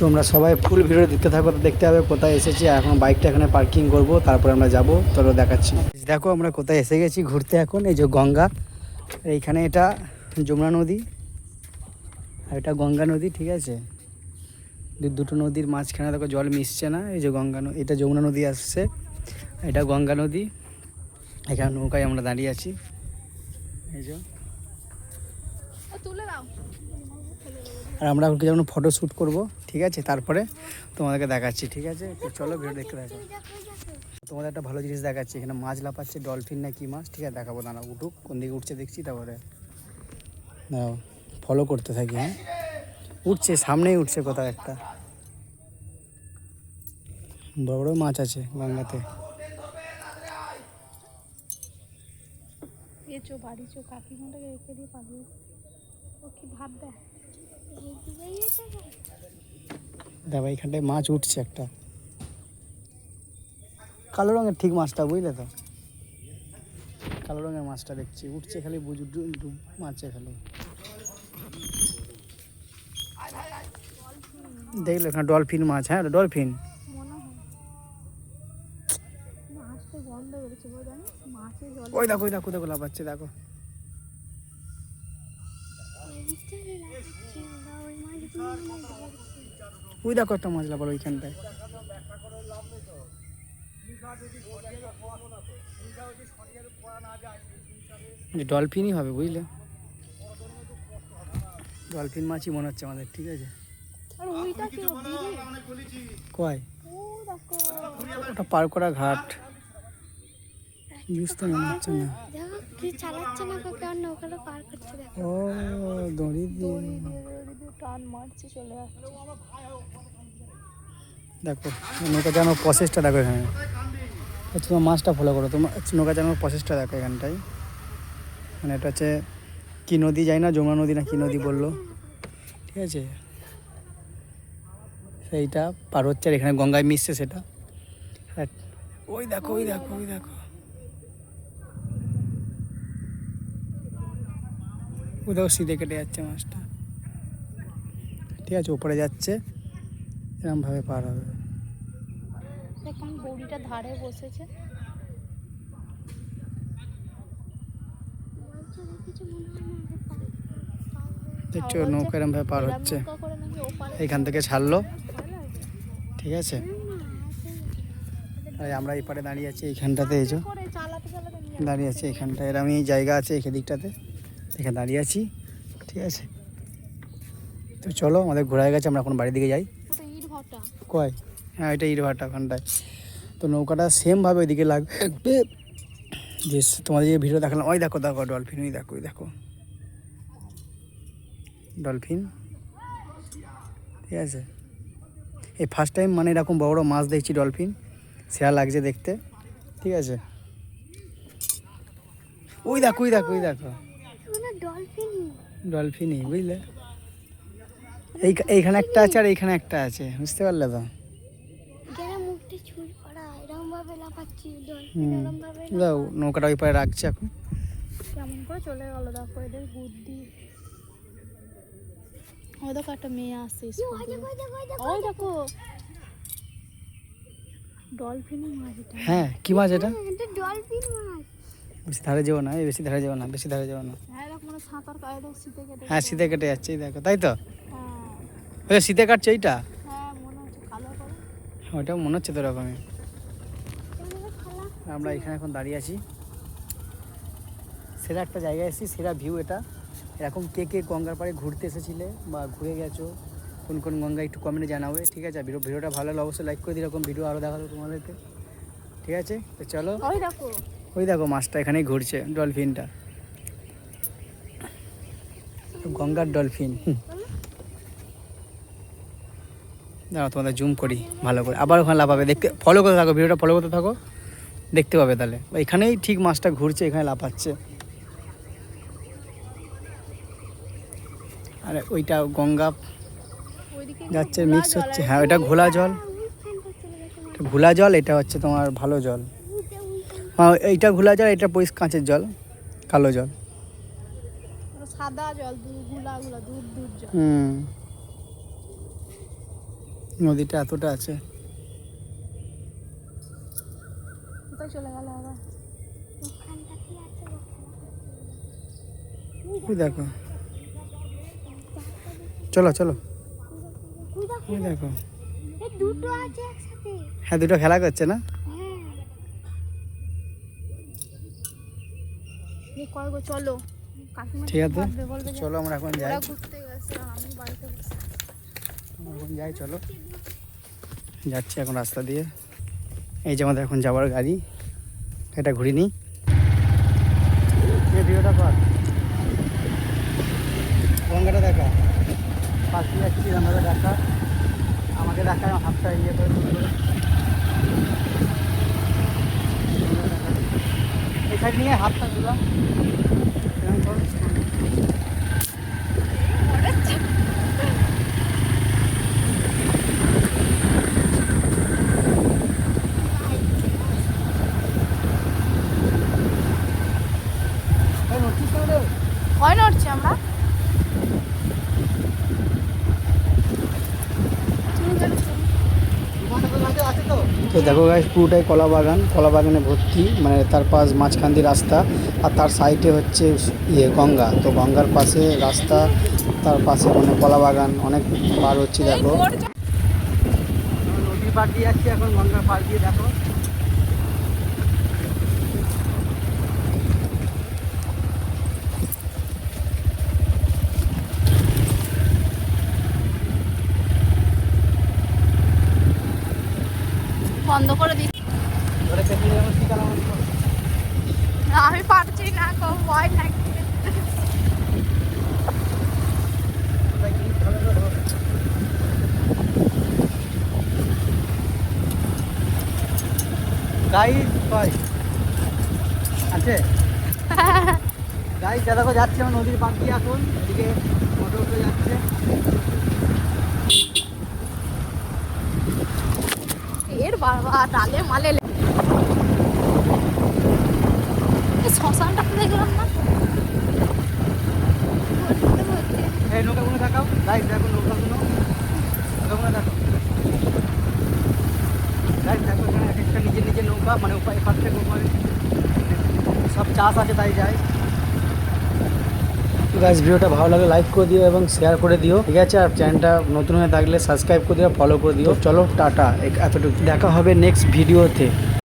তোমরা সবাই full video দেখতে থাকো, দেখতে হবে কোথায় এসেছি। এখন বাইকটা এখানে পার্কিং করব, তারপরে আমরা যাব। চলো দেখাচ্ছি। দেখো আমরা কোথায় এসে গেছি ঘুরতে। এখন এই যে গঙ্গা, এইখানে এটা যমুনা নদী আর এটা গঙ্গা নদী, ঠিক আছে। দুটো নদীর মাঝখানে দেখো জল মিশছে না, এই যে গঙ্গা নদী, এটা যমুনা নদী আসছে, এটা গঙ্গা নদী। এখানে নৌকায় আমরা দাঁড়িয়ে আছি, এই যে। আর আমরা যেমন ফটো শ্যুট করবো, ঠিক আছে, তারপরে তোমাদেরকে দেখাচ্ছি, ঠিক আছে। তো চলো ভিডিও দেখতে থাকো। তোমাদের একটা ভালো জিনিস দেখাচ্ছি, এখানে মাছ লাফাচ্ছে, ডলফিন না কি মাছ, ঠিক আছে, দেখাবো। দাঁড়া উঠুক, কোন দিকে উঠছে দেখছি, তারপরে ফলো করতে থাকি। হ্যাঁ, উঠছে, সামনেই উঠছে কোথাও একটা। বড় বড় মাছ আছে গঙ্গাতে। দেখো এইখানটায় মাছ উঠছে একটা, কালো রঙের ঠিক মাছটা, বুঝলে তো, কালো রঙের মাছটা দেখছি উঠছে, খালি মারছে খালি। দেখলো এখানে ডলফিন মাছ, হ্যাঁ ডলফিন। ওই দেখো, ওই দেখো, দেখো লাফাচ্ছে, দেখো। ওই দেখো একটা মাছ লাফালো ওইখানটায়। ডলফিনই হবে, বুঝলে, ডলফিন মাছই মনে হচ্ছে আমাদের, ঠিক আছে। কয় ওটা পার করা ঘাট, বুঝতে মনে হচ্ছে না। ও দড়ি দিয়ে টান মারছে, চলে আসছে। দেখো নৌকা চালানোর প্রসেসটা দেখো এখানে। তোমার মাছটা ফলো করো, তোমার নৌকা চালানোর প্রসেসটা দেখো এখানটাই। মানে এটা হচ্ছে কি নদী যায় না, যমুনা নদী না কি নদী বললো, ঠিক আছে। সেইটা পার হচ্ছে, আর এখানে গঙ্গায় মিশছে সেটা। ওই দেখো, ওই দেখো, ওই দেখো, ওই দেখো সিধে কেটে যাচ্ছে মাছটা, ঠিক আছে, উপরে যাচ্ছে, এরকমভাবে পার হবে। বড়িটা ধারে বসেছে, দেখছো নৌকা এরকমভাবে পার হচ্ছে। এইখান থেকে ছাড়লো, ঠিক আছে। আর আমরা এই পারে দাঁড়িয়ে আছি এইখানটাতে, এই যে দাঁড়িয়ে আছি এইখানটায়, এরকম এই জায়গা আছে এদিকটাতে, এখানে দাঁড়িয়ে আছি, ঠিক আছে। তো চলো আমাদের ঘোরা হয়ে গেছে, আমরা এখন বাড়ির দিকে যাই। কয় হ্যাঁ, এটা ইটভাটা ওখানটায়। তো নৌকাটা সেমভাবে ওইদিকে লাগবে, যে তোমাদের যে ভিডিও দেখালাম। ওই দেখো, দেখো ডলফিন, ওই দেখো, ওই দেখো ডলফিন, ঠিক আছে। এই ফার্স্ট টাইম মানে এরকম বড় বড় মাছ দেখছি, ডলফিন, সেরা লাগছে দেখতে, ঠিক আছে। ওই দেখো, ওই দেখো, ওই দেখো ডলফিনই, বুঝলে। এইখানে একটা আছে আর এইখানে একটা আছে, বুঝতে পারলে তো। দাও নৌকাটা ওই পারে রাখছে এখন। কেমন করে চলে গেল দেখো, এদের বুদ্ধি। ওই দেখো একটা মেয়ে আসছে, ওই দেখো ডলফিন মাছ। হ্যাঁ কি মাছ এটা? ডলফিন মাছ। বেশি ধারে যাবো না, বেশি ধারে যাবো না, বেশি ধারে যাবো না। হ্যাঁ শীতে কেটে যাচ্ছে, দেখো, তাই তো। ওই শীতে কাটছে এইটা, ওইটা মনে হচ্ছে তো এরকমই। আমরা এখানে এখন দাঁড়িয়ে আছি, সেরা একটা জায়গায় এসেছি, সেরা ভিউ এটা। এরকম কে কে গঙ্গার পাড়ে ঘুরতে এসেছিলে বা ঘুরে গেছো, কোন কোন গঙ্গা, একটু কমেন্টে জানাবে, ঠিক আছে। ভিডিওটা ভালো লাগলে অবশ্যই লাইক করে দিই, এরকম ভিডিও আরও দেখাবো তোমাদেরকে, ঠিক আছে। তো চলো, ওই দেখো মাছটা এখানেই ঘুরছে, ডলফিনটা, গঙ্গার ডলফিন। দাঁড়াও তোমাদের জুম করি ভালো করে, আবার ওখানে লাফাবে, দেখতে ফলো করতে থাকো, ভিডিওটা ফলো করতে থাকো, দেখতে পাবে তাহলে। এখানেই ঠিক মাছটা ঘুরছে, এখানে লাফাচ্ছে। আর ওইটা গঙ্গা যাচ্ছে, মিক্স হচ্ছে। হ্যাঁ ওইটা ঘোলা জল, ঘোলা জল, এটা হচ্ছে তোমার ভালো জল। হ্যাঁ এইটা ঘোলা জল, এটা পরিষ্কার কাঁচের জল, কালো জল, সাদা জল, ঘোলা ঘোলা দুধ দুধ জল। নদীটা এতটা আছে। কোথায় চলে গেল আবার? ওই দেখো, চলো চলো, ওই দেখো। দুটো আছে একসাথে। হ্যাঁ, দুটো খেলা করছে না? করবো চলো। কাকিমা ঠিক আছে, ভাববে, বলবে যে চলো আমরা এখন যাই। ওরা ঘুরতে গেছে আর আমি বাড়িতে বসে। আমরা এখন যাই, চলো। যাচ্ছি এখন রাস্তা দিয়ে। এই যে আমাদের এখন যাওয়ার গাড়ি, এটা ঘুরি নি। ভিডিওটা কর, গঙ্গাটা দেখা, পাখি যাচ্ছি, আমাকে দেখা, আমাকে দেখা, হাতটা ইয়ে করে তুলে ধরে। এই সাইড নিয়ে হাতটা তুলা, এরকম করো। এই নড়ছিস কেন রে? হয় নড়ছে আমরা। তো দেখো গাইস, পুরোটাই কলা বাগান, কলা বাগানে ভর্তি, মানে তার পাশ মাঝখান দিয়ে রাস্তা, আর তার সাইডে হচ্ছে গঙ্গা। তো গঙ্গার পাশে রাস্তা, তার পাশে মানে কলা বাগান, অনেক পার হচ্ছে। দেখো নদীর পাড় দিয়ে যাচ্ছি এখন, গঙ্গার পাড় দিয়ে। দেখো বন্ধ করে দিচ্ছি। ধরে পেছনে যেমন শিকালা মতো। আমি পারছি না, খুব ভয় লাগছে। গাইড ভাই আছে, গাইড দেখো যাচ্ছে আমার নদীর পাড় দিয়ে। এখন এদিকে মোটর উঠে যাচ্ছে। এর বাবা ডালে মালে শ্মশানটা দেখলাম না। এই নৌকাগুলো দেখাও গাইড, দেখো নৌকাগুলো, নৌকাগুলো দেখো গাইড। দেখো এখানে এক একটা নিজের নিজের নৌকা, মানে এপার থেকে ওপারে সব চাষ আছে, তাই যায়। গাইস, ভিডিওটা ভালো লাগলে লাইক করে দিও এবং শেয়ার করে দিও, ঠিক আছে? আর চ্যানেলটা নতুন হয়ে থাকলে সাবস্ক্রাইব করে দিও, ফলো করে দিও। চলো টাটা, এতটুকু, দেখা হবে নেক্সট ভিডিওতে।